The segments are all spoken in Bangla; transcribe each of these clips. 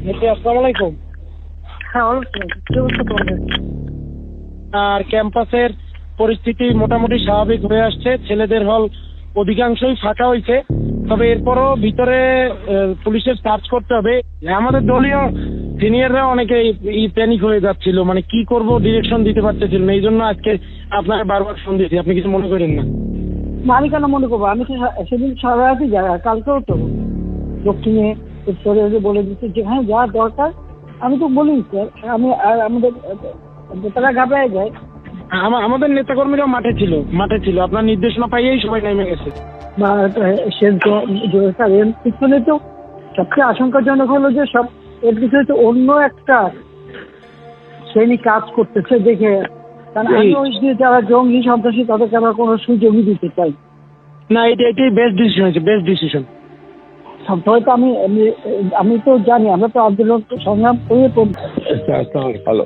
আসসালামু আলাইকুম। হ্যাঁ, কি অবস্থা তোমাদের? আর ক্যাম্পাসের পরিস্থিতি মোটামুটি স্বাভাবিক হয়ে আসছে। ছেলেদের হল অধিকাংশই ফাঁকা হয়েছে, তবে এরপরও ভিতরে পুলিশের সার্চ করতে হবে। আমাদের দলীয় সিনিয়ররা অনেকে প্যানিক হয়ে যাচ্ছিল, মানে কি করব ডিরেকশন দিতে পারতেছিল না। এই জন্য আজকে আপনাকে বারবার ফোন দিয়েছি, আপনি কিছু মনে করেন না। আমি কেন মনে করবো? আমি তো সেদিন সারা রাতই যাই, কালকেও তো দক্ষিণে উত্তরে বলে দিচ্ছি যে হ্যাঁ যা দরকার। আমি তো বলি স্যার, আমি আর আমাদের তারা ঘাবড়ায় যায়। আমাদের নেতাকর্মীরা মাঠে ছিল, আপনার নির্দেশনা পাইয়েই সবাই নেমে গেছে। পিছনে তো সবচেয়ে আশঙ্কাজনক হলো যে সব এর পিছনে তো অন্য একটা শ্রেণী কাজ করতেছে দেখে, কারণ আমি ওই যে যারা জঙ্গি সন্ত্রাসী তাদেরকে আমরা কোনো সুযোগই দিতে চাই না। এটাই বেস্ট ডিসিশন হয়েছে, বেস্ট ডিসিশন। সবসময় তো আমি তো জানি, আমরা তো আন্দোলন সংগ্রাম করে। হ্যালো,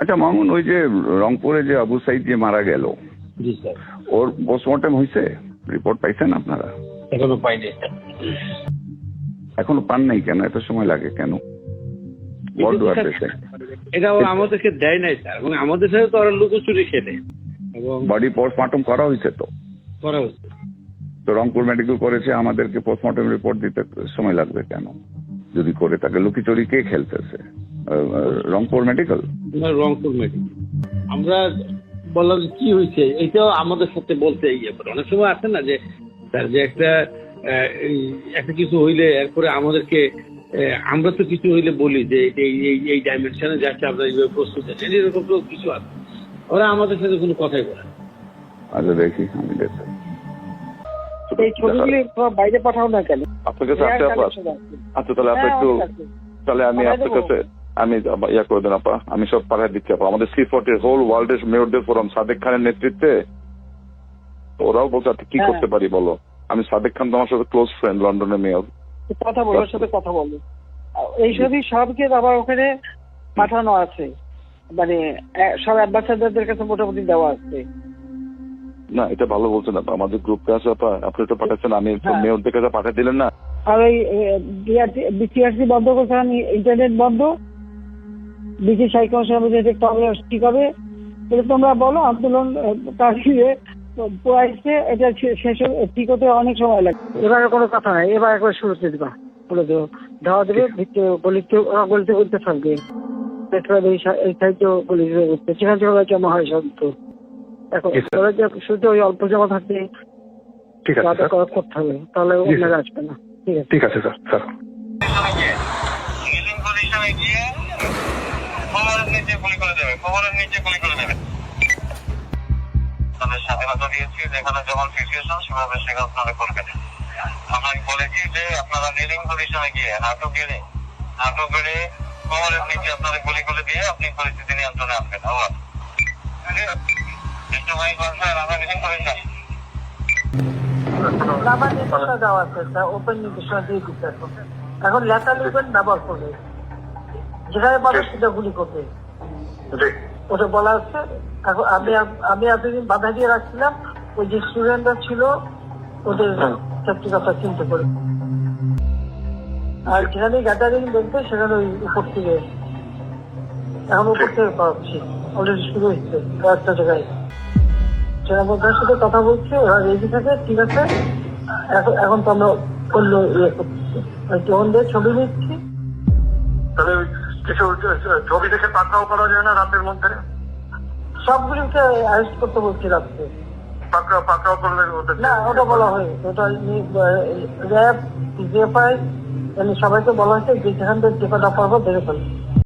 আচ্ছা মামুন, ওই যে রংপুরে যে আবু সাইদ যে মারা গেল, জি স্যার, ওর পোস্টমর্টম হয়েছে? রিপোর্ট পাইছেন আপনারা? এখনো পাইনি। এখনো পান নাই কেন? এত সময় লাগে কেন? এটা আমাদেরকে দেয় নাই স্যার, এবং আমাদের সাথে তো ওরা লুকোচুরি খেলে। এবং বডি পোস্টমর্টম করা হয়েছে তো করা হচ্ছে। তো রংপুর মেডিকেল করেছে, আমাদেরকে পোস্টমর্টম রিপোর্ট দিতে সময় লাগবে কেন? যদি করে থাকে লুকিচুরি কে খেলতেছে? রংপুর মেডিকেল রংপুর মেডিকেল আমরা বললাম কি হয়েছে, এটাও আমাদের সাথে বলতে অনেক সময় আছে না যে স্যার যে একটা কিছু হইলে এরপরে আমাদেরকে আমরা তো কিছু হইলে বলি যে এই ডাইমেনশনে যাচ্ছে, আমরা এইভাবে প্রস্তুত আছি, এরকম তো কিছু আছে। ওরা আমাদের সাথে কোনো কথাই বলে না। আচ্ছা দেখি, আমি দেখি এই ছবিগুলি বাইরে পাঠাও না কেন? আপনার কাছে আছে আপা? আচ্ছা তাহলে আপনি একটু, তাহলে আমি আপনার কাছে আমি ইয়া করে দেন আপা, আমি সব পাঠিয়ে দিচ্ছি আপা। আমাদের C40 হোল ওয়ার্ল্ডের মেয়রদের ফোরাম সাদেক খানের নেতৃত্বে, ওরাও বলছে আপনি কি করতে পারি বলো। আমি সাদেক খান তো আমার সাথে ক্লোজ ফ্রেন্ড, লন্ডনের মেয়র। কথা বলো, ওর সাথে কথা বলো। এইসবই সবকে আবার ওখানে পাঠানো আছে, মানে সব অ্যাম্বাসাডারদের কাছে মোটামুটি দেওয়া আছে। না এটা ভালো বলছেন আপা, আমাদের গ্রুপে আছে আপা, আপনি তো পাঠাচ্ছেন, আমি মেয়রদের কাছে পাঠিয়ে দিলেন না। আর ওই BCRC বন্ধ করছে, ইন্টারনেট বন্ধ, ব্রিটিশ হাইকমিশন ঠিক হবে তোমরা বলো। আন্দোলন কাশিয়ে পড়াইছে, এটা শেষ ঠিক হতে অনেক সময় লাগে। এবারে কোনো কথা নাই, এবার একবার শুরুতে দিবা, বলে দেবো ধাওয়া দেবে, গলিতে বলতে থাকবে, এই সাইডে গলিতে উঠতে, সেখান থেকে জমা হয় সব। তো এখন শুধু ওই অল্প জমা থাকতে করতে হবে, তাহলে ওনারা আসবে না। ঠিক আছে স্যার। স্যার স্বাধীনতা দিয়েছি, যেখানে যেমন সিচুয়েশন সেভাবে সেখানে আপনারা করবেন। আমরা বলেছি যে আপনারা নিলিং পজিশনে গিয়ে নাটক গেলে কবরের নিচে আপনারা গুলি করে দিয়ে আপনি পরিস্থিতি নিয়ন্ত্রণে আনবেন। আমরা নিলিং পজিশন দেওয়া আছে, ওপেন নির্দেশনা দিয়ে দিচ্ছে। এখন লেখা লিখবেন, ব্যবহার করবে, যেখানে পাবে সেটা গুলি করবে, ওটা বলা হচ্ছে। এখন আমি এতদিন বাধা দিয়ে রাখছিলাম, ওই যে স্টুডেন্টরা ছিল ওদের সেফটি কথা চিন্তা করে। আর যেখানে গ্যাদারিং দেখবে সেখানে ওই উপর থেকে, এখন উপর থেকে পাচ্ছি, অলরেডি শুরু হচ্ছে কয়েকটা জায়গায়। সেনাবাহিনীর সাথে কথা বলছি, ওরা রেডি থাকে, ঠিক আছে। এখন তো আমরা করলো ইয়ে করছি, ছবি নিচ্ছি। তাহলে কিছু ছবি দেখে পাকড়াও করা যায় না রাতের মধ্যে? সবগুলিকে অ্যারেস্ট করতে বলছি রাত্রে। পাকড়াও করলে না, ওটা বলা হয়, ওটা র্যাব, জিএফআই সবাইকে বলা হয়েছে যে যেখান থেকে টিকা পারবো দেখে ফেলবে।